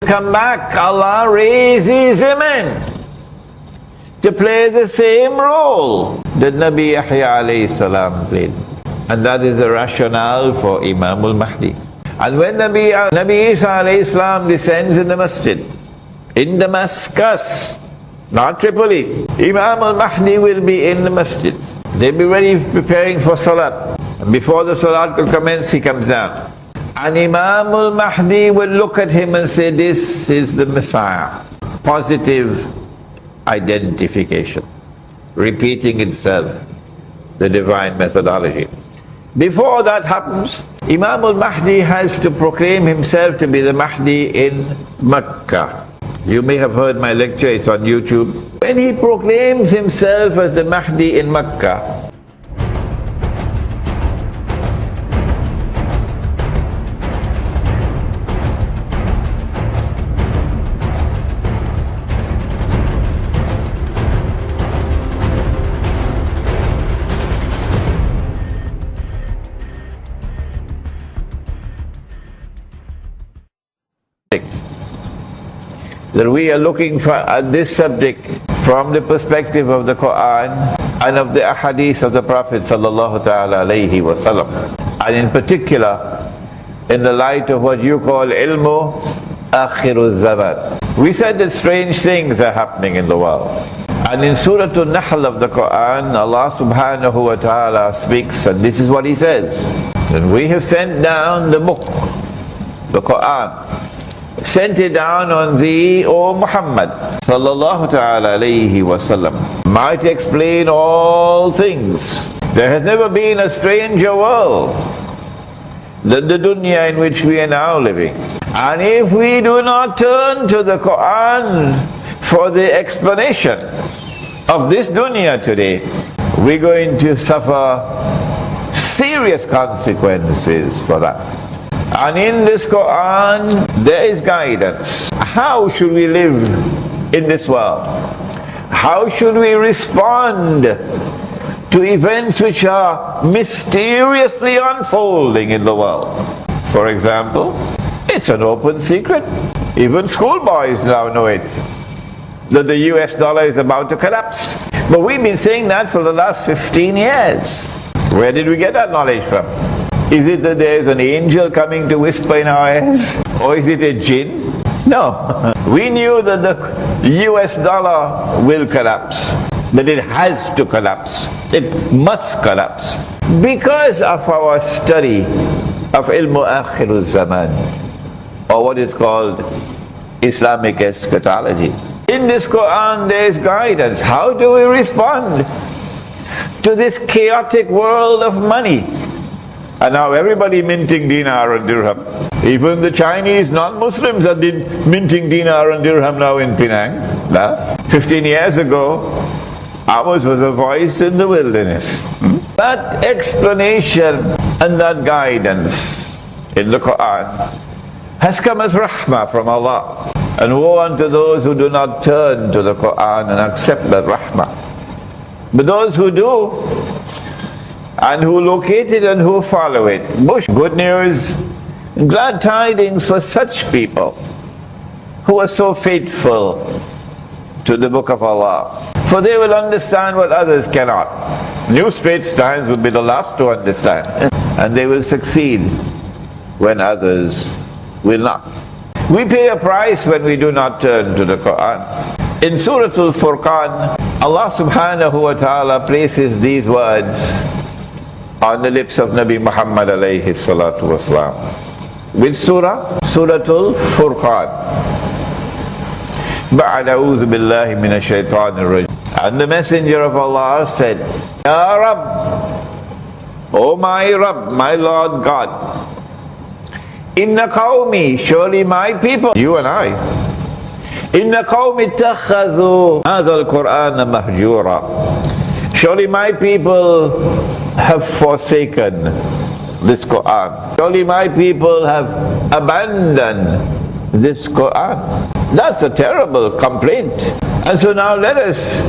come back, Allah raises him in to play the same role that Nabi Yahya alayhi salam played. And that is the rationale for Imam al-Mahdi. And when Nabi Isa alayhi salam descends in the masjid, in Damascus, not Tripoli, Imam al-Mahdi will be in the masjid. They'll be ready preparing for salat. And before the salat could commence, he comes down. And Imam al-Mahdi will look at him and say, this is the Messiah. Positive identification, repeating itself, the divine methodology. Before that happens, Imam al-Mahdi has to proclaim himself to be the Mahdi in Mecca. You may have heard my lecture, it's on YouTube. When he proclaims himself as the Mahdi in Mecca, that we are looking at this subject from the perspective of the Quran and of the ahadith of the Prophet sallallahu ta'ala alayhi wa sallam, and in particular in the light of what you call ilmu akhiruz zaman. We said that strange things are happening in the world, and in Surah An-Nahl of the Quran, Allah subhanahu wa ta'ala speaks, and this is what He says: and we have sent down the book, the Quran, sent it down on thee, O Muhammad sallallahu ta'ala alayhi wa sallam, might explain all things. There has never been a stranger world than the dunya in which we are now living. And if we do not turn to the Quran for the explanation of this dunya today, we're going to suffer serious consequences for that. And in this Quran, there is guidance. How should we live in this world? How should we respond to events which are mysteriously unfolding in the world? For example, it's an open secret. Even schoolboys now know it, that the US dollar is about to collapse. But we've been saying that for the last 15 years. Where did we get that knowledge from? Is it that there is an angel coming to whisper in our ears? Or is it a jinn? No. We knew that the US dollar will collapse, that it has to collapse. It must collapse because of our study of ilmu akhiruz zaman, or what is called Islamic eschatology. In this Quran there is guidance. How do we respond to this chaotic world of money? And now everybody minting dinar and dirham. Even the Chinese non-Muslims are minting dinar and dirham now in Penang. 15 years ago, ours was a voice in the wilderness. That explanation and that guidance in the Quran has come as rahmah from Allah. And woe unto those who do not turn to the Quran and accept that rahmah. But those who do, and who locate it and who follow it, good news, glad tidings for such people who are so faithful to the book of Allah. For they will understand what others cannot. New Straits Times will be the last to understand, and they will succeed when others will not. We pay a price when we do not turn to the Quran. In Surah Al-Furqan, Allah subhanahu wa ta'ala places these words on the lips of Nabi Muhammad alayhi salatu wasalam. Which surah? Surah Al-Furqan. Ba'ad a'udhu billahi minash shaitanir rajim. And the Messenger of Allah said, Ya Rabb, O my Rabb, my Lord God, Inna qawmi, surely my people, you and I, Inna qawmi ittakhadhu hadha al-Qur'ana mahjura. Surely my people have forsaken this Quran. Surely my people have abandoned this Quran. That's a terrible complaint. And so now let us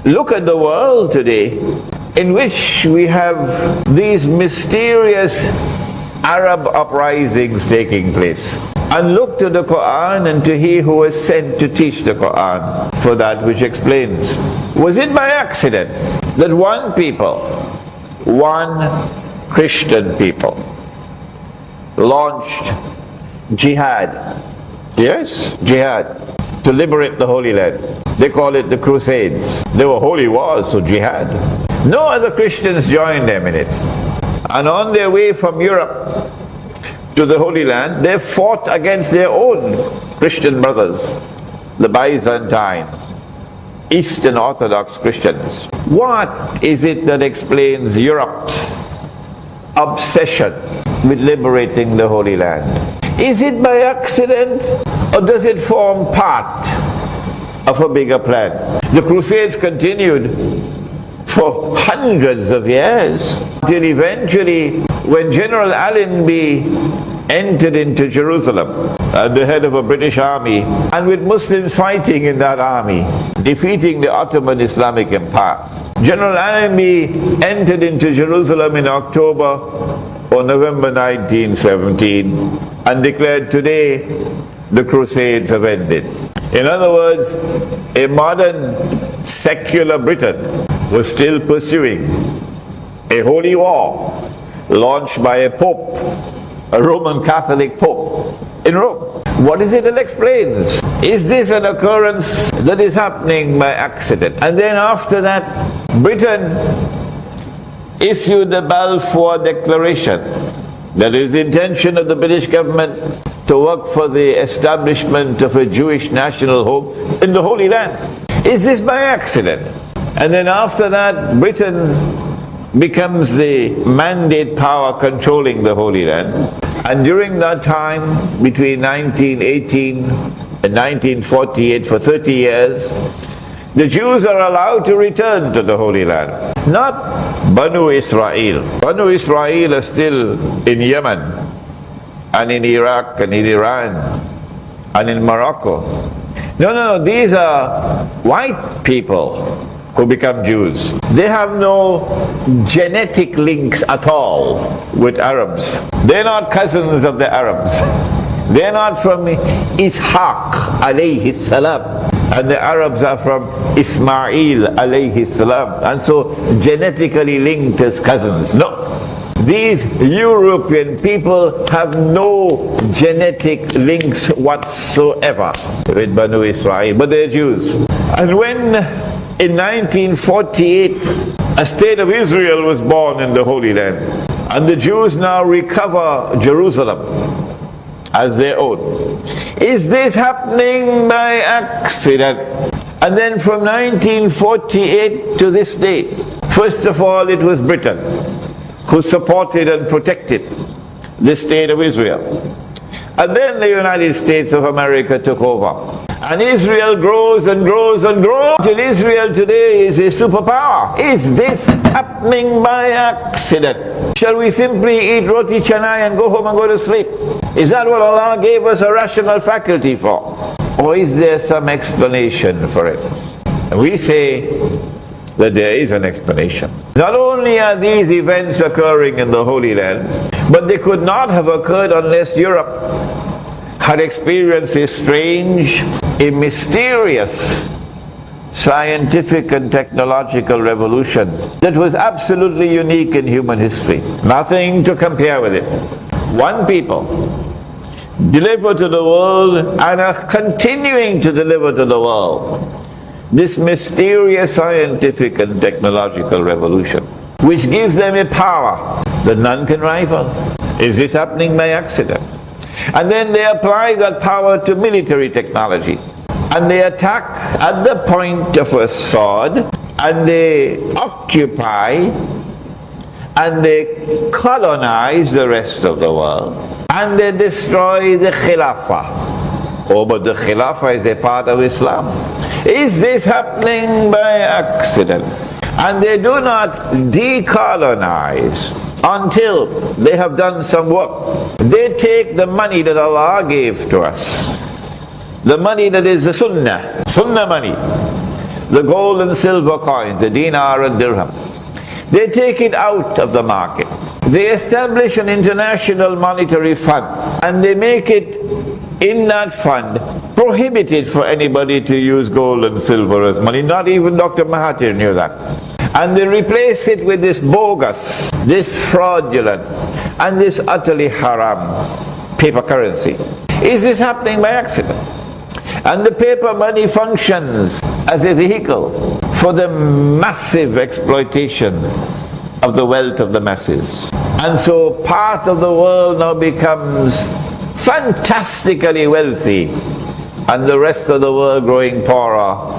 look at the world today, in which we have these mysterious Arab uprisings taking place. And look look to the Quran and to He who was sent to teach the Quran for that which explains. Was it by accident that one people, one Christian people, launched jihad? Yes, jihad, to liberate the Holy Land. They call it the Crusades. They were holy wars, so jihad. No other Christians joined them in it. And on their way from Europe to the Holy Land, they fought against their own Christian brothers, the Byzantine, Eastern Orthodox Christians. What is it that explains Europe's obsession with liberating the Holy Land? Is it by accident, or does it form part of a bigger plan? The Crusades continued for hundreds of years, until eventually, when General Allenby entered into Jerusalem at the head of a British army, and with Muslims fighting in that army, defeating the Ottoman Islamic Empire. General Allenby entered into Jerusalem in October or November 1917 and declared, today the Crusades have ended. In other words, a modern secular Britain was still pursuing a holy war launched by a pope, a Roman Catholic pope in Rome. What is it that explains? Is this an occurrence that is happening by accident? And then after that, Britain issued the Balfour Declaration. That is the intention of the British government to work for the establishment of a Jewish national home in the Holy Land. Is this by accident? And then after that, Britain becomes the mandate power controlling the Holy Land. And during that time, between 1918 and 1948, for 30 years, the Jews are allowed to return to the Holy Land. Not Banu Israel. Banu Israel are still in Yemen, and in Iraq, and in Iran, and in Morocco. No, these are white people who become Jews. They have no genetic links at all with Arabs. They're not cousins of the Arabs. They're not from Ishaq alayhi salam, and the Arabs are from Ismail alayhi salam, and so genetically linked as cousins. No. These European people have no genetic links whatsoever with Banu Israel, but they're Jews. And when in 1948 a state of Israel was born in the Holy Land, and the Jews now recover Jerusalem as their own. Is this happening by accident? And then from 1948 to this day, first of all it was Britain who supported and protected the state of Israel. And then the United States of America took over. And Israel grows and grows and grows until Israel today is a superpower. Is this happening by accident? Shall we simply eat roti canai and go home and go to sleep? Is that what Allah gave us a rational faculty for? Or is there some explanation for it? And we say that there is an explanation. Not only are these events occurring in the Holy Land, but they could not have occurred unless Europe had experienced a strange, a mysterious scientific and technological revolution that was absolutely unique in human history. Nothing to compare with it. One people delivered to the world and are continuing to deliver to the world this mysterious scientific and technological revolution, which gives them a power that none can rival. Is this happening by accident? And then they apply that power to military technology, and they attack at the point of a sword, and they occupy and they colonize the rest of the world, and they destroy the Khilafah. Oh, but the Khilafah is a part of Islam. Is this happening by accident? And they do not decolonize until they have done some work. They take the money that Allah gave to us, the money that is the Sunnah money, the gold and silver coins, the dinar and dirham. They take it out of the market. They establish an international monetary fund, and they make it in that fund prohibited for anybody to use gold and silver as money. Not even Dr. Mahathir knew that. And they replace it with this bogus, this fraudulent, and this utterly haram paper currency. Is this happening by accident? And the paper money functions as a vehicle for the massive exploitation of the wealth of the masses. And so part of the world now becomes fantastically wealthy, and the rest of the world growing poorer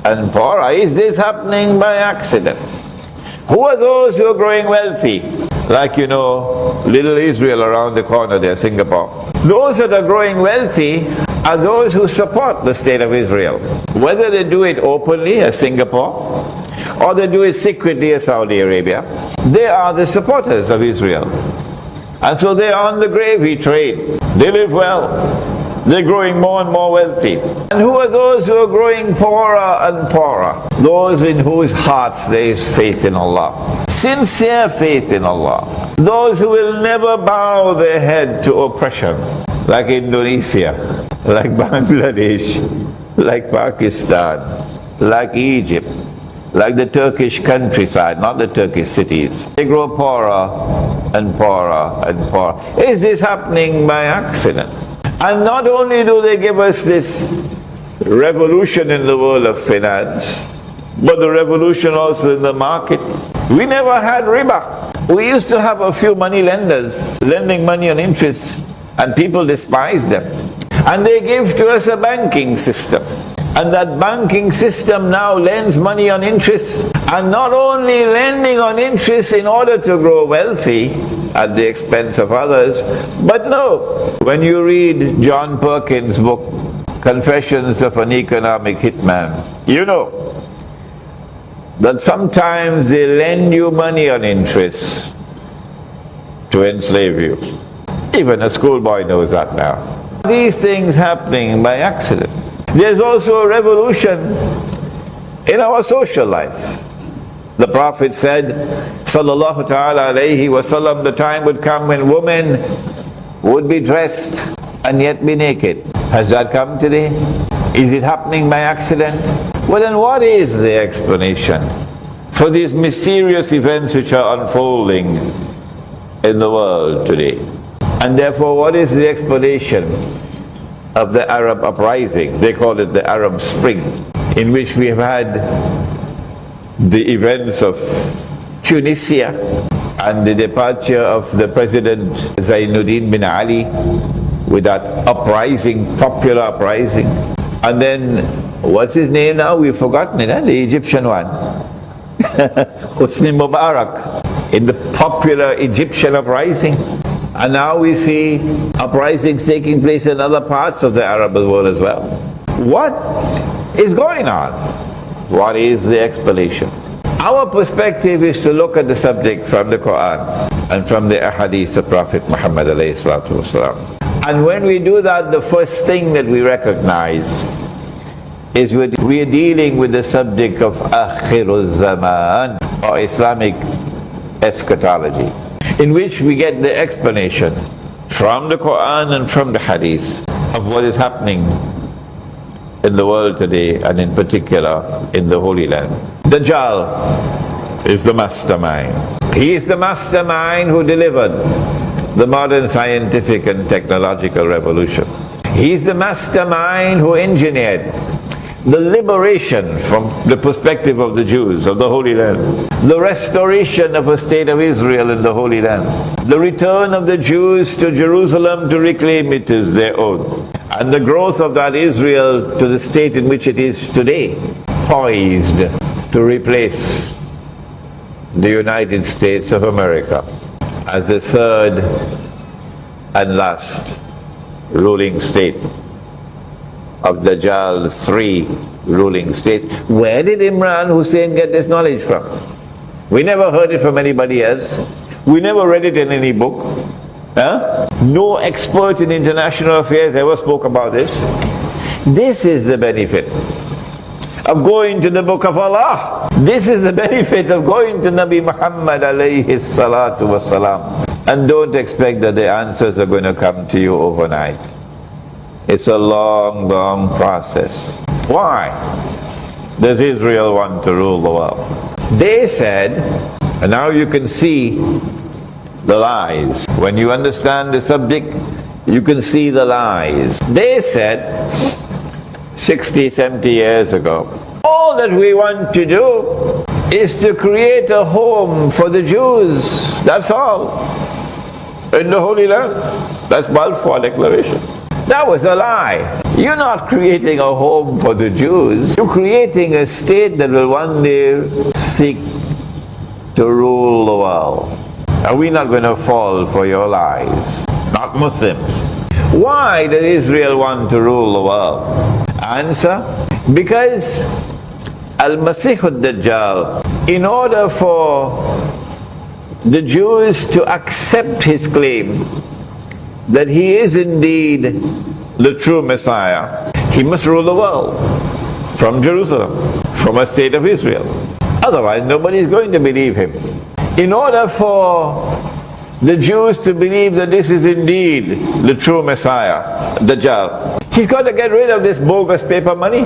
and poorer. Is this happening by accident? Who are those who are growing wealthy? Like, you know, little Israel around the corner there, Singapore. Those that are growing wealthy are those who support the state of Israel. Whether they do it openly as Singapore, or they do it secretly as Saudi Arabia, they are the supporters of Israel. And so they are on the gravy trade. They live well. They're growing more and more wealthy. And who are those who are growing poorer and poorer? Those in whose hearts there is faith in Allah. Sincere faith in Allah. Those who will never bow their head to oppression. Like Indonesia, like Bangladesh, like Pakistan, like Egypt, like the Turkish countryside, not the Turkish cities. They grow poorer and poorer and poorer. Is this happening by accident? And not only do they give us this revolution in the world of finance, but the revolution also in the market. We never had Riba. We used to have a few money lenders lending money on interest, and people despised them. And they give to us a banking system. And that banking system now lends money on interest, and not only lending on interest in order to grow wealthy at the expense of others, but no, when you read John Perkins' book, Confessions of an Economic Hitman, you know that sometimes they lend you money on interest to enslave you. Even a schoolboy knows that now. These things happening by accident. There's also a revolution in our social life. The Prophet said, sallallahu ta'ala alayhi wa sallam, the time would come when women would be dressed and yet be naked. Has that come today? Is it happening by accident? Well, then what is the explanation for these mysterious events which are unfolding in the world today? And therefore, what is the explanation of the Arab uprising? They call it the Arab Spring, in which we have had the events of Tunisia and the departure of the President Zainuddin bin Ali with that uprising, popular uprising. And then, what's his name now? We've forgotten it, the Egyptian one. Hosni Mubarak, in the popular Egyptian uprising. And now we see uprisings taking place in other parts of the Arab world as well. What is going on? What is the explanation? Our perspective is to look at the subject from the Quran and from the ahadith of Prophet Muhammad alayhi salatu wasalam. And when we do that, the first thing that we recognize is we are dealing with the subject of Akhirul Zaman, or Islamic eschatology, in which we get the explanation from the Quran and from the Hadith of what is happening in the world today, and in particular in the Holy Land. Dajjal is the mastermind. He is the mastermind who delivered the modern scientific and technological revolution. He is the mastermind who engineered the liberation from the perspective of the Jews of the Holy Land, the restoration of a state of Israel in the Holy Land, the return of the Jews to Jerusalem to reclaim it as their own, and the growth of that Israel to the state in which it is today, poised to replace the United States of America as the third and last ruling state of Dajjal's three ruling states. Where did Imran Hosein get this knowledge from? We never heard it from anybody else. We never read it in any book. No expert in international affairs ever spoke about this. This is the benefit of going to the book of Allah. This is the benefit of going to Nabi Muhammad alayhi salatu wasalam. And don't expect that the answers are going to come to you overnight. It's a long, long process. Why does Israel want to rule the world? They said, and now you can see the lies. When you understand the subject, you can see the lies. They said 60, 70 years ago, all that we want to do is to create a home for the Jews. That's all. In the Holy Land. That's Balfour Declaration. That was a lie. You're not creating a home for the Jews. You're creating a state that will one day seek to rule the world. And we're not going to fall for your lies. Not Muslims. Why does Israel want to rule the world? Answer: because Al-Masih al-Dajjal, in order for the Jews to accept his claim that he is indeed the true Messiah, he must rule the world from Jerusalem, from a state of Israel. Otherwise, nobody is going to believe him. In order for the Jews to believe that this is indeed the true Messiah, Dajjal, he's got to get rid of this bogus paper money.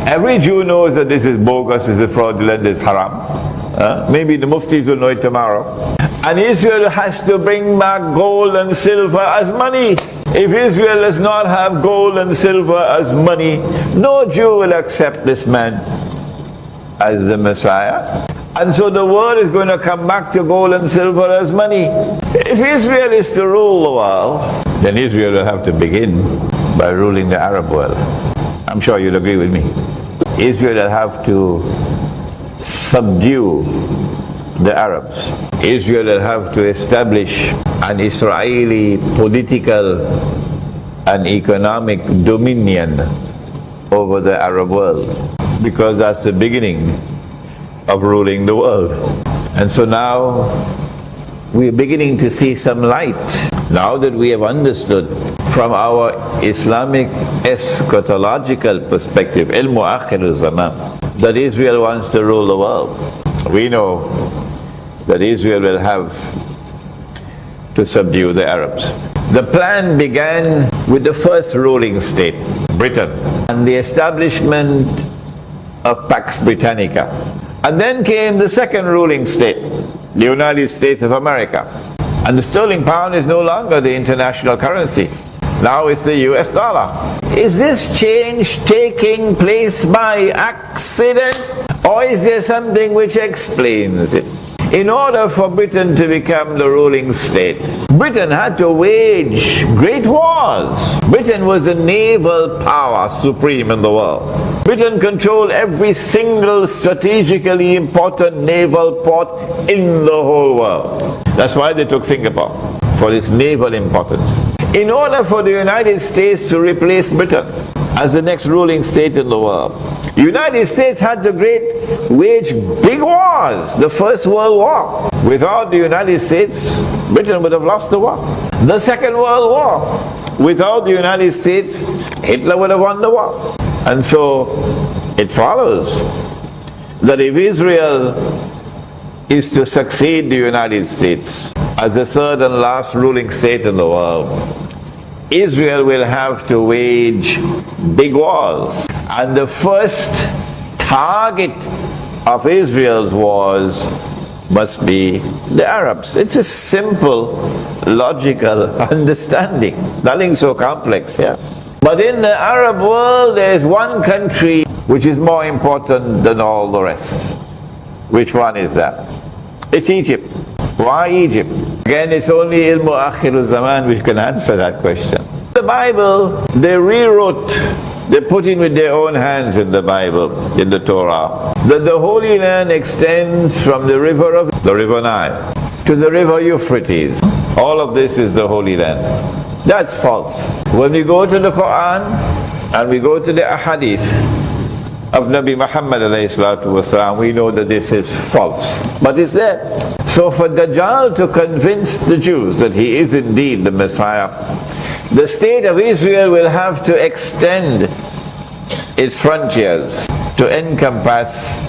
Every Jew knows that this is bogus, this is fraudulent, this is haram. Maybe the muftis will know it tomorrow. And Israel has to bring back gold and silver as money. If Israel does not have gold and silver as money, no Jew will accept this man as the Messiah. And so the world is going to come back to gold and silver as money. If Israel is to rule the world, then Israel will have to begin by ruling the Arab world. I'm sure you'll agree with me. Israel will have to subdue the Arabs. Israel will have to establish an Israeli political and economic dominion over the Arab world, because that's the beginning of ruling the world. And so now we are beginning to see some light. Now that we have understood from our Islamic eschatological perspective, ilmu akhir zaman, that Israel wants to rule the world. We know that Israel will have to subdue the Arabs. The plan began with the first ruling state, Britain, and the establishment of Pax Britannica. And then came the second ruling state, the United States of America. And the sterling pound is no longer the international currency. Now it's the US dollar. Is this change taking place by accident, or is there something which explains it? In order for Britain to become the ruling state, Britain had to wage great wars. Britain was the naval power supreme in the world. Britain controlled every single strategically important naval port in the whole world. That's why they took Singapore, for its naval importance. In order for the United States to replace Britain as the next ruling state in the world, the United States had to wage big wars. The First World War. Without the United States, Britain would have lost the war. The Second World War. Without the United States, Hitler would have won the war. And so it follows that if Israel is to succeed the United States as the third and last ruling state in the world, Israel will have to wage big wars. And the first target of Israel's wars must be the Arabs. It's a simple, logical understanding. Nothing so complex here. But in the Arab world, there is one country which is more important than all the rest. Which one is that? It's Egypt. Why Egypt? Again, it's only ilmu akhir zaman which can answer that question. The Bible, they rewrote, they put in with their own hands in the Bible, in the Torah, that the Holy Land extends from the river Nile to the river Euphrates. All of this is the Holy Land. That's false. When we go to the Quran and we go to the Ahadith of Nabi Muhammad ﷺ, we know that this is false. But it's there. So for Dajjal to convince the Jews that he is indeed the Messiah, the state of Israel will have to extend its frontiers to encompass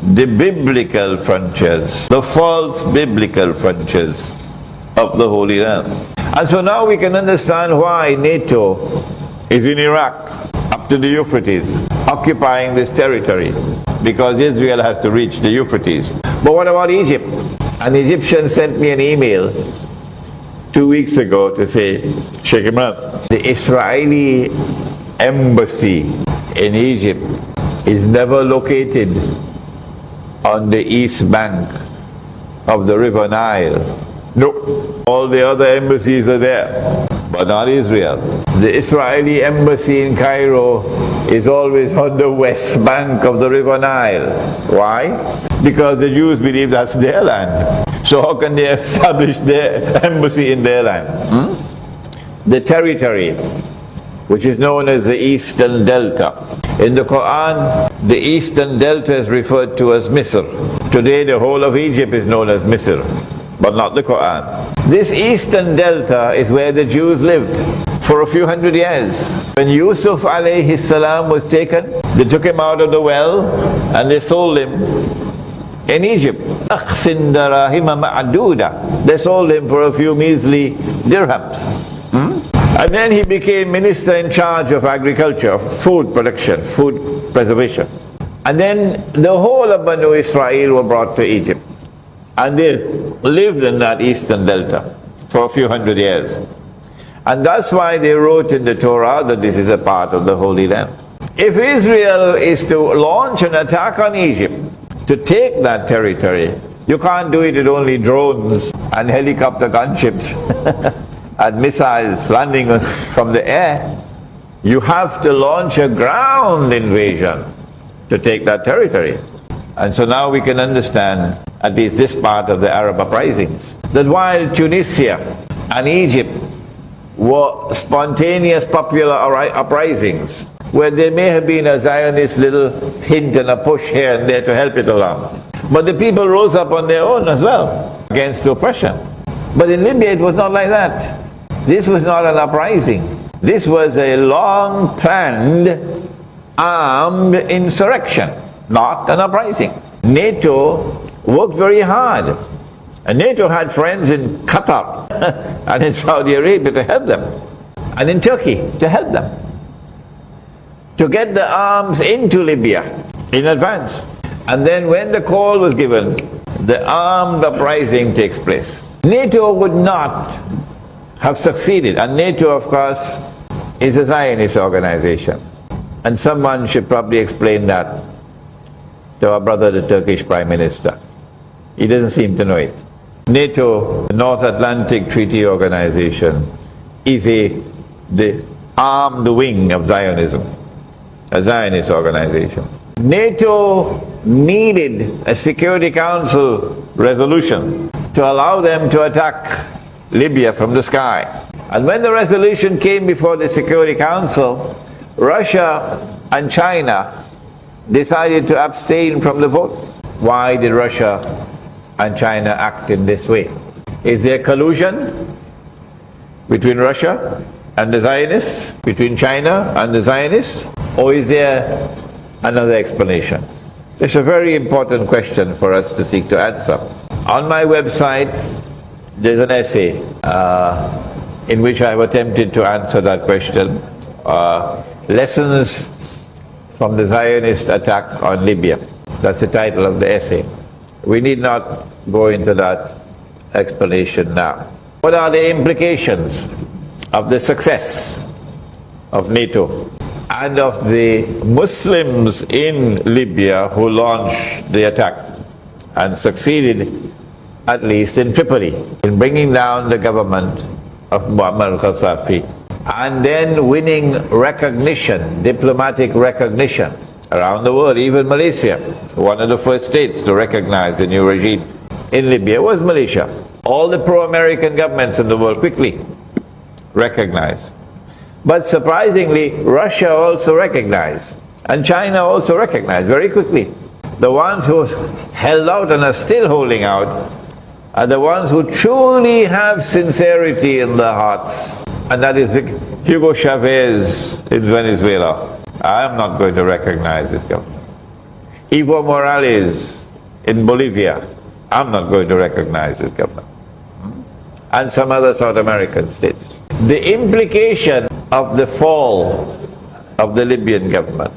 the biblical frontiers, the false biblical frontiers of the Holy Land. And so now we can understand why NATO is in Iraq, up to the Euphrates, occupying this territory, because Israel has to reach the Euphrates. But what about Egypt? An Egyptian sent me an email 2 weeks ago to say, Sheikh Imran, the Israeli embassy in Egypt is never located on the east bank of the River Nile. No, all the other embassies are there, but not Israel. The Israeli embassy in Cairo is always on the west bank of the River Nile. Why? Because the Jews believe that's their land. So how can they establish their embassy in their land? The territory, which is known as the Eastern Delta. In the Quran, the Eastern Delta is referred to as Misr. Today the whole of Egypt is known as Misr, but not the Quran. This Eastern Delta is where the Jews lived for a few hundred years. When Yusuf alayhi salam was taken, they took him out of the well and they sold him in Egypt. They sold him for a few measly dirhams. And then he became minister in charge of agriculture, food production, food preservation. And then the whole of Banu Israel were brought to Egypt. And they lived in that Eastern Delta for a few hundred years. And that's why they wrote in the Torah that this is a part of the Holy Land. If Israel is to launch an attack on Egypt, to take that territory, you can't do it with only drones and helicopter gunships and missiles landing from the air. You have to launch a ground invasion to take that territory. And so now we can understand, at least this part of the Arab uprisings, that while Tunisia and Egypt were spontaneous popular uprisings, where there may have been a Zionist little hint and a push here and there to help it along, but the people rose up on their own as well against oppression. But in Libya it was not like that. This was not an uprising. This was a long planned armed insurrection, not an uprising. NATO worked very hard, and NATO had friends in Qatar and in Saudi Arabia to help them, and in Turkey to help them, to get the arms into Libya in advance. And then when the call was given, the armed uprising takes place. NATO would not have succeeded, and NATO, of course, is a Zionist organization. And someone should probably explain that to our brother, the Turkish Prime Minister. He doesn't seem to know it. NATO, the North Atlantic Treaty Organization, is the armed wing of Zionism, a Zionist organization. NATO needed a Security Council resolution to allow them to attack Libya from the sky. And when the resolution came before the Security Council, Russia and China decided to abstain from the vote. Why did Russia and China act in this way? Is there collusion between Russia and the Zionists, between China and the Zionists, or is there another explanation? It's a very important question for us to seek to answer. On my website, there's an essay in which I have attempted to answer that question. Lessons from the Zionist attack on Libya. That's the title of the essay. We need not go into that explanation now. What are the implications of the success of NATO and of the Muslims in Libya who launched the attack and succeeded, at least in Tripoli, in bringing down the government of Muammar al-Gaddafi, and then winning recognition, diplomatic recognition around the world. Even Malaysia, one of the first states to recognize the new regime in Libya, was Malaysia. All the pro-American governments in the world quickly recognized. But surprisingly, Russia also recognized, and China also recognized very quickly. The ones who held out and are still holding out are the ones who truly have sincerity in their hearts. And that is Hugo Chavez in Venezuela. I am not going to recognize this government. Evo Morales in Bolivia. I'm not going to recognize this government. And some other South American states. The implication of the fall of the Libyan government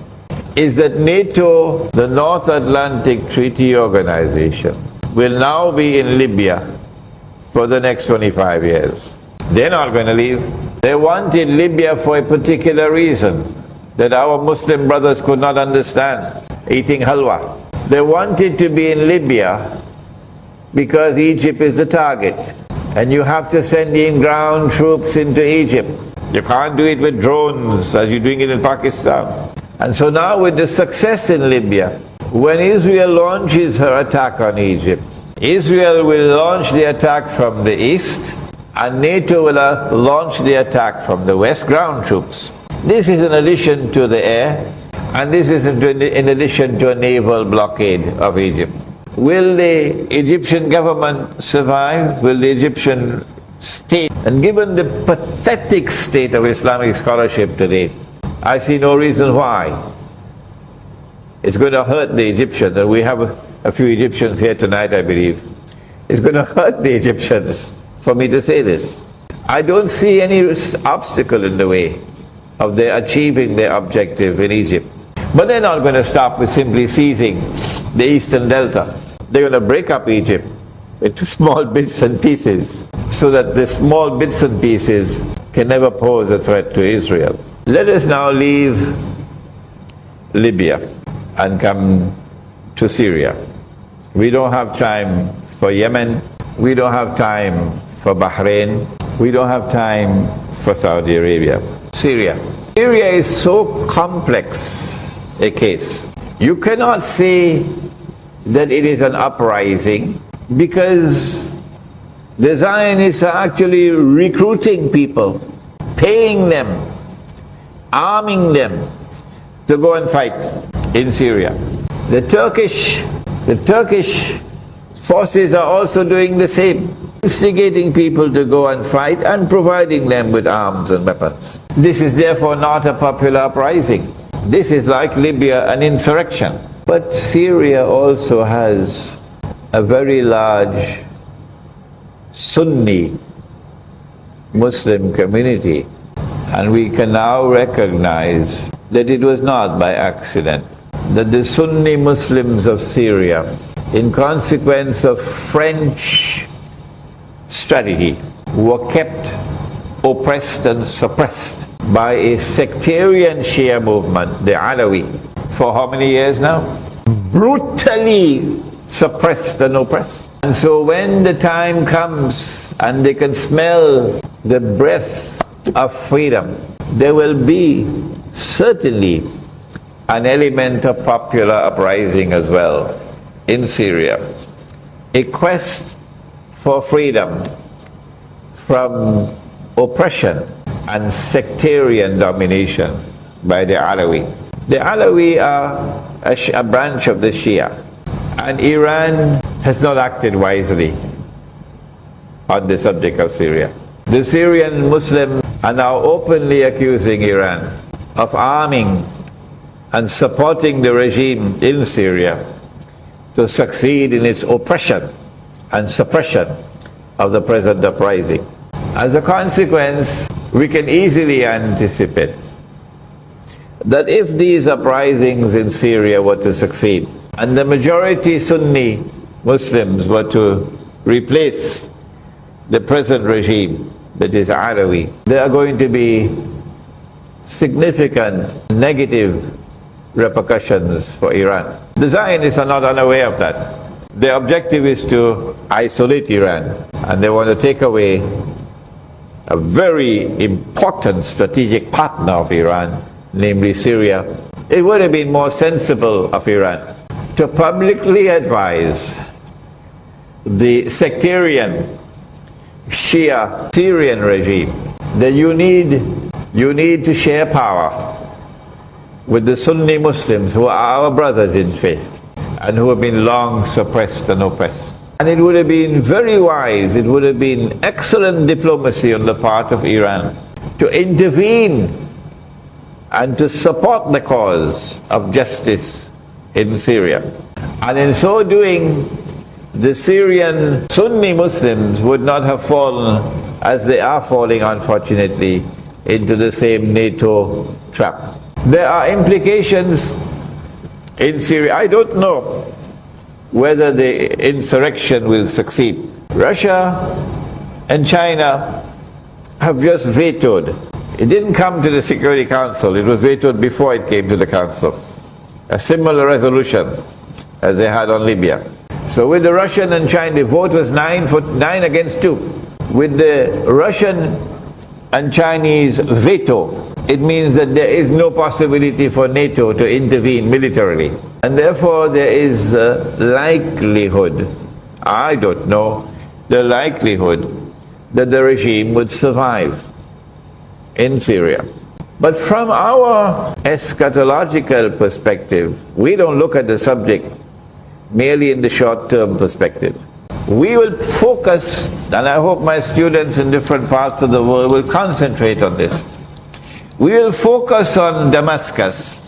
is that NATO, the North Atlantic Treaty Organization, will now be in Libya for the next 25 years. They're not going to leave. They wanted Libya for a particular reason that our Muslim brothers could not understand, eating halwa. They wanted to be in Libya because Egypt is the target, and you have to send in ground troops into Egypt. You can't do it with drones as you're doing it in Pakistan. And so now with the success in Libya, when Israel launches her attack on Egypt, Israel will launch the attack from the east, and NATO will launch the attack from the west, ground troops. This is in addition to the air, and this is in addition to a naval blockade of Egypt. Will the Egyptian government survive? Will the Egyptian state? And given the pathetic state of Islamic scholarship today, I see no reason why. It's going to hurt the Egyptians, and we have a few Egyptians here tonight, I believe. It's going to hurt the Egyptians for me to say this. I don't see any obstacle in the way of their achieving their objective in Egypt. But they're not going to stop with simply seizing the eastern delta. They're going to break up Egypt into small bits and pieces so that the small bits and pieces can never pose a threat to Israel. Let us now leave Libya and come to Syria. We don't have time for Yemen. We don't have time for Bahrain. We don't have time for Saudi Arabia. Syria. Syria is so complex a case. You cannot say that it is an uprising because the Zionists are actually recruiting people, paying them, arming them to go and fight in Syria. The Turkish forces are also doing the same, instigating people to go and fight and providing them with arms and weapons. This is therefore not a popular uprising. This is like Libya, an insurrection. But Syria also has a very large Sunni Muslim community, and we can now recognize that it was not by accident that the Sunni Muslims of Syria, in consequence of French strategy, were kept oppressed and suppressed by a sectarian Shia movement, the Alawi, for how many years now? Brutally suppressed and oppressed. And so when the time comes and they can smell the breath of freedom, there will be certainly an element of popular uprising as well in Syria. A quest for freedom from oppression and sectarian domination by the Alawi. The Alawi are a branch of the Shia, and Iran has not acted wisely on the subject of Syria. The Syrian Muslims are now openly accusing Iran of arming and supporting the regime in Syria to succeed in its oppression and suppression of the present uprising. As a consequence, we can easily anticipate that if these uprisings in Syria were to succeed, and the majority Sunni Muslims were to replace the present regime, that is Alawi, there are going to be significant negative repercussions for Iran. The Zionists are not unaware of that. Their objective is to isolate Iran, and they want to take away a very important strategic partner of Iran, namely Syria. It would have been more sensible of Iran to publicly advise the sectarian Shia Syrian regime that you need to share power with the Sunni Muslims who are our brothers in faith and who have been long suppressed and oppressed. And it would have been very wise, it would have been excellent diplomacy on the part of Iran to intervene and to support the cause of justice in Syria. And in so doing, the Syrian Sunni Muslims would not have fallen as they are falling, unfortunately, into the same NATO trap. There are implications in Syria. I don't know whether the insurrection will succeed. Russia and China have just vetoed. It didn't come to the Security Council. It was vetoed before it came to the Council. A similar resolution as they had on Libya. So with the Russian and China, the vote was 9 against 2. With the Russian and Chinese veto, it means that there is no possibility for NATO to intervene militarily. And therefore there is a likelihood, I don't know, the likelihood that the regime would survive in Syria. But from our eschatological perspective, we don't look at the subject merely in the short-term perspective. We will focus, and I hope my students in different parts of the world will concentrate on this. We will focus on Damascus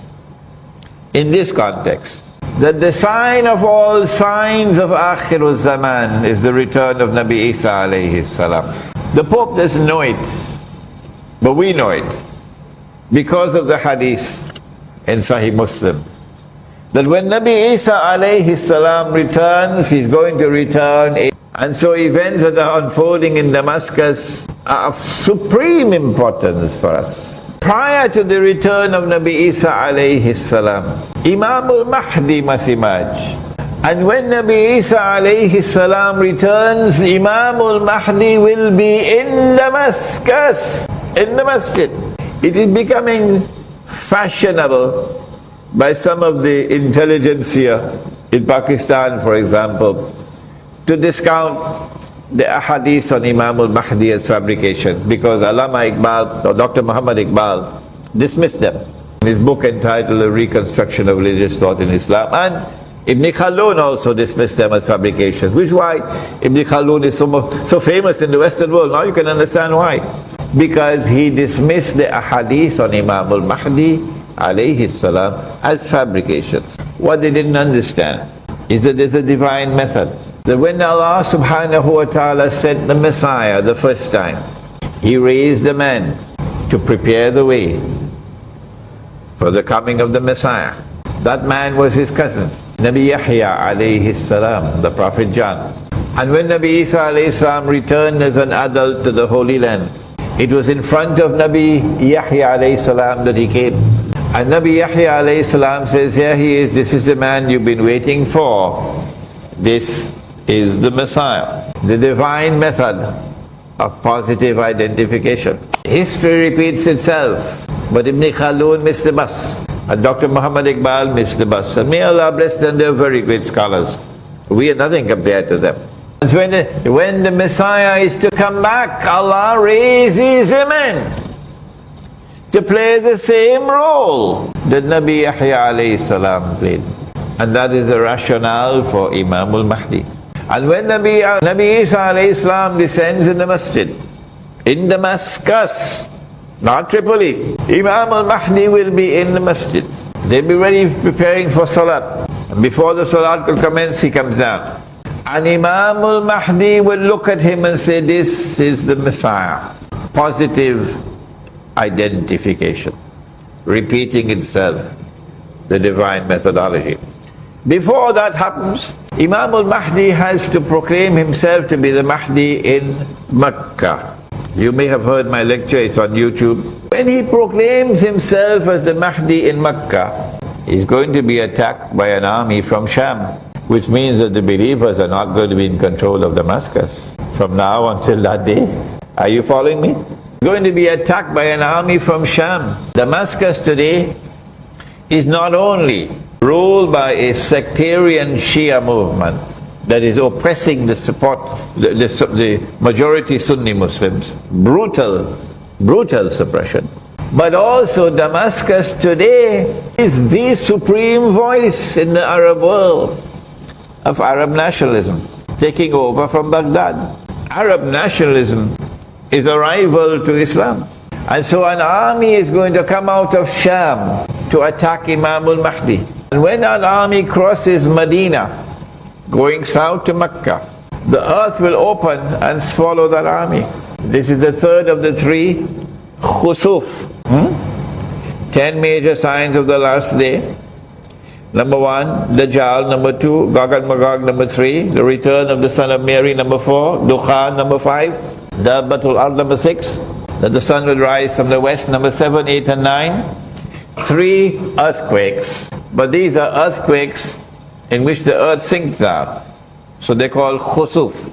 in this context, that the sign of all signs of Akhirul Zaman is the return of Nabi Isa alayhi salam. The Pope doesn't know it, but we know it because of the hadith in Sahih Muslim, that when Nabi Isa alayhi salam returns, he's going to return. And so events that are unfolding in Damascus are of supreme importance for us. Prior to the return of Nabi Isa alayhi salam, Imam al-Mahdi must emerge. And when Nabi Isa alayhi salam returns, Imam al-Mahdi will be in Damascus, in the masjid. It is becoming fashionable by some of the intelligentsia in Pakistan, for example, to discount the ahadith on Imam al-Mahdi as fabrication, because Allama Iqbal, or Dr. Muhammad Iqbal, dismissed them in his book entitled A Reconstruction of Religious Thought in Islam. And Ibn Khaldun also dismissed them as fabrications, which is why Ibn Khaldun is so famous in the Western world. Now you can understand why. Because he dismissed the ahadith on Imam al-Mahdi alayhi salam as fabrications. What they didn't understand is that there's a divine method. That when Allah subhanahu wa ta'ala sent the Messiah the first time, He raised a man to prepare the way for the coming of the Messiah. That man was his cousin, Nabi Yahya alayhi salam, the Prophet John. And when Nabi Isa alayhi salam returned as an adult to the Holy Land, it was in front of Nabi Yahya alayhi salam that he came. And Nabi Yahya alayhi salam says, here he is, this is the man you've been waiting for. This is the Messiah. The divine method of positive identification. History repeats itself, but Ibn Khaldun missed the bus, and Dr. Muhammad Iqbal missed the bus. And may Allah bless them, they're very great scholars. We are nothing compared to them. And so when the Messiah is to come back, Allah raises a man to play the same role that Nabi Yahya alayhi salam played. And that is the rationale for Imam al-Mahdi. And when Nabi Isa alayhi salam descends in the masjid, in Damascus, not Tripoli, Imam al-Mahdi will be in the masjid. They'll be ready preparing for salat. And before the salat could commence, he comes down. And Imam al-Mahdi will look at him and say, this is the Messiah. Positive identification. Repeating itself, the divine methodology. Before that happens, Imam al-Mahdi has to proclaim himself to be the Mahdi in Mecca. You may have heard my lecture, it's on YouTube. When he proclaims himself as the Mahdi in Mecca, he's going to be attacked by an army from Sham, which means that the believers are not going to be in control of Damascus from now until that day. Are you following me? Going to be attacked by an army from Sham. Damascus today is not only ruled by a sectarian Shia movement that is oppressing the majority Sunni Muslims, brutal suppression. But also Damascus today is the supreme voice in the Arab world of Arab nationalism, taking over from Baghdad. Arab nationalism is a rival to Islam. And so an army is going to come out of Sham to attack Imam al-Mahdi. And when an army crosses Medina, going south to Mecca, the earth will open and swallow that army. This is the third of the three Khusuf. 10 major signs of the last day. Number 1, Dajjal. Number 2, Gog and Magog. Number 3, the return of the son of Mary. Number 4, Dukhan. Number 5, Dabbatul Ard. Number 6, that the sun will rise from the west. Number 7, 8 and 9, 3 earthquakes. But these are earthquakes in which the earth sinks down. So they call khusuf.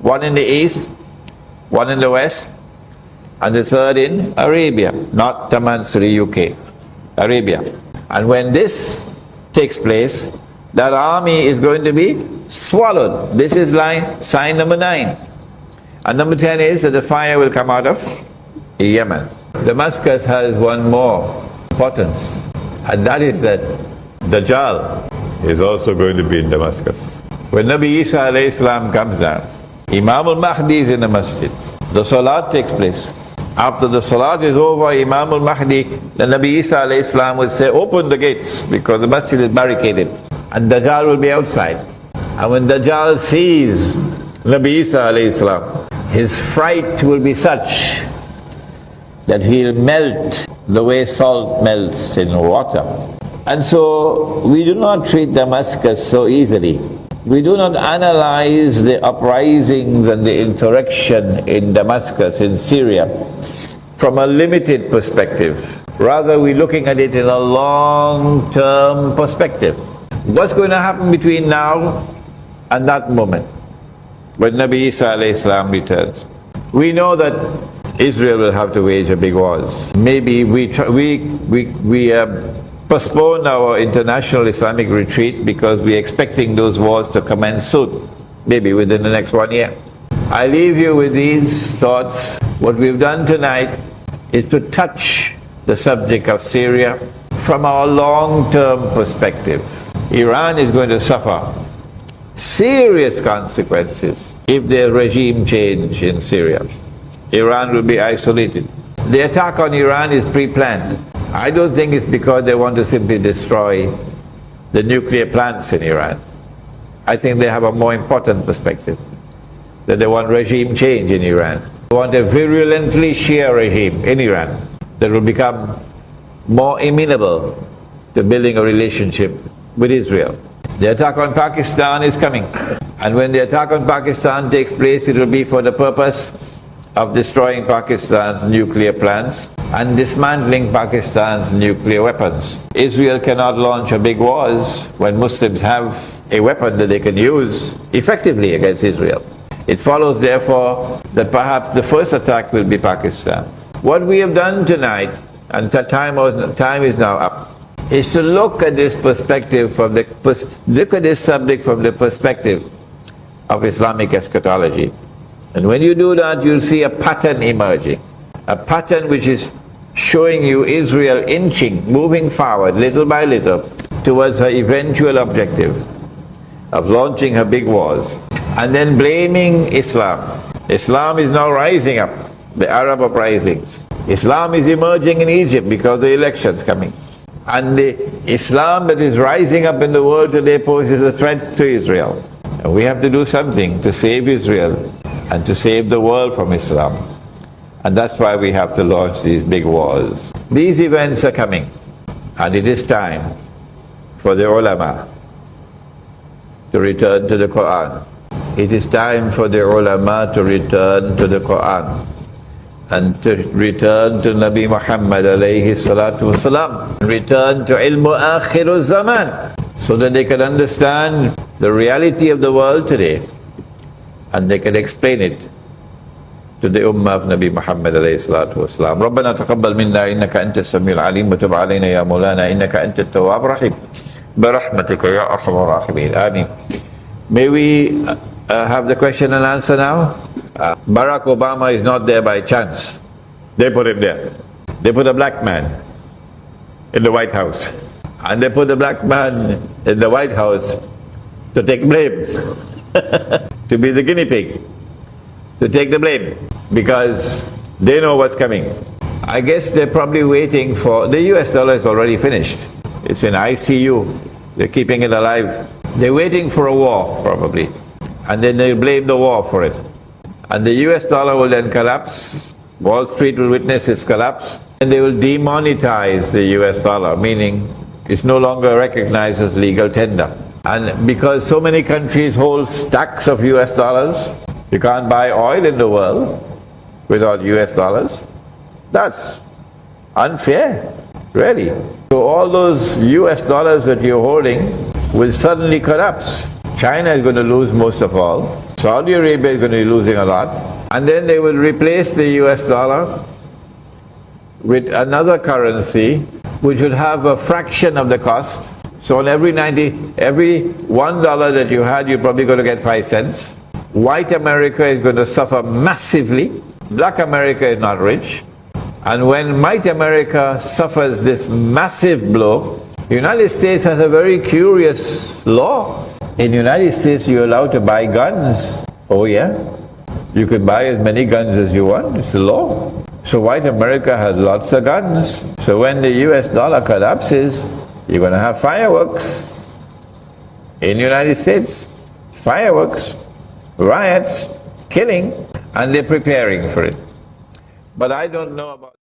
1 in the east, 1 in the west, and the 3rd in Arabia, not Tamansuri, UK, Arabia. And when this takes place, that army is going to be swallowed. This is sign number 9. And number 10 is that the fire will come out of Yemen. Damascus has one more importance, and that is that Dajjal is also going to be in Damascus. When Nabi Isa alayhi salam comes down, Imam al-Mahdi is in the masjid. The salat takes place. After the salat is over, Imam al-Mahdi, the Nabi Isa alayhi salam will say, open the gates, because the masjid is barricaded. And Dajjal will be outside. And when Dajjal sees Nabi Isa alayhi salam, his fright will be such that he'll melt the way salt melts in water. And so we do not treat Damascus so easily. We do not analyze the uprisings and the insurrection in Damascus, in Syria, from a limited perspective. Rather, we're looking at it in a long-term perspective. What's going to happen between now and that moment, when Nabi Isa alayhi salam returns? We know that Israel will have to wage a big wars. Maybe we postpone our international Islamic retreat because we're expecting those wars to commence soon, maybe within the next 1 year. I leave you with these thoughts. What we've done tonight is to touch the subject of Syria from our long-term perspective. Iran is going to suffer serious consequences if there's regime change in Syria. Iran will be isolated. The attack on Iran is pre-planned. I don't think it's because they want to simply destroy the nuclear plants in Iran. I think they have a more important perspective, that they want regime change in Iran. They want a virulently Shia regime in Iran that will become more amenable to building a relationship with Israel. The attack on Pakistan is coming. And when the attack on Pakistan takes place, it will be for the purpose of destroying Pakistan's nuclear plants and dismantling Pakistan's nuclear weapons. Israel cannot launch a big wars when Muslims have a weapon that they can use effectively against Israel. It follows, therefore, that perhaps the first attack will be Pakistan. What we have done tonight, and time is now up, is to look at this perspective look at this subject from the perspective of Islamic eschatology. And when you do that, you'll see a pattern emerging. A pattern which is showing you Israel inching, moving forward little by little towards her eventual objective of launching her big wars. And then blaming Islam. Islam is now rising up, the Arab uprisings. Islam is emerging in Egypt because the election's coming. And the Islam that is rising up in the world today poses a threat to Israel. And we have to do something to save Israel and to save the world from Islam. And that's why we have to launch these big wars. These events are coming, and it is time for the ulama to return to the Quran. It is time for the ulama to return to the Quran and to return to Nabi Muhammad alayhi salatu wasalam, return to ilmu akhiru zaman, so that they can understand the reality of the world today and they can explain it to the ummah of Nabi Muhammad alayhi salatu wasalam. ربنا تقبل منا إنك أنت السميع العليم وتب علينا يا مولانا إنك أنت التواب الرحيم برحمتك يا أرحم الراحمين آمين. May we have the question and answer now? Barack Obama is not there by chance. They put him there. They put a black man in the White House. And they put the black man in the White House to take blame, to be the guinea pig, to take the blame, because they know what's coming. I guess they're probably waiting for, the US dollar is already finished. It's in ICU. They're keeping it alive. They're waiting for a war, probably. And then they blame the war for it. And the US dollar will then collapse, Wall Street will witness its collapse, and they will demonetize the US dollar, meaning it's no longer recognized as legal tender. And because so many countries hold stacks of US dollars, you can't buy oil in the world without US dollars. That's unfair, really. So all those US dollars that you're holding will suddenly collapse. China is going to lose most of all. Saudi Arabia is going to be losing a lot. And then they will replace the US dollar with another currency which would have a fraction of the cost. So on every $1 that you had, you're probably going to get 5 cents. White America is going to suffer massively. Black America is not rich. And when white America suffers this massive blow, the United States has a very curious law. In the United States, you're allowed to buy guns. Oh yeah? You can buy as many guns as you want. It's the law. So white America has lots of guns. So when the US dollar collapses, you're going to have fireworks in the United States. Fireworks, riots, killing, and they're preparing for it. But I don't know about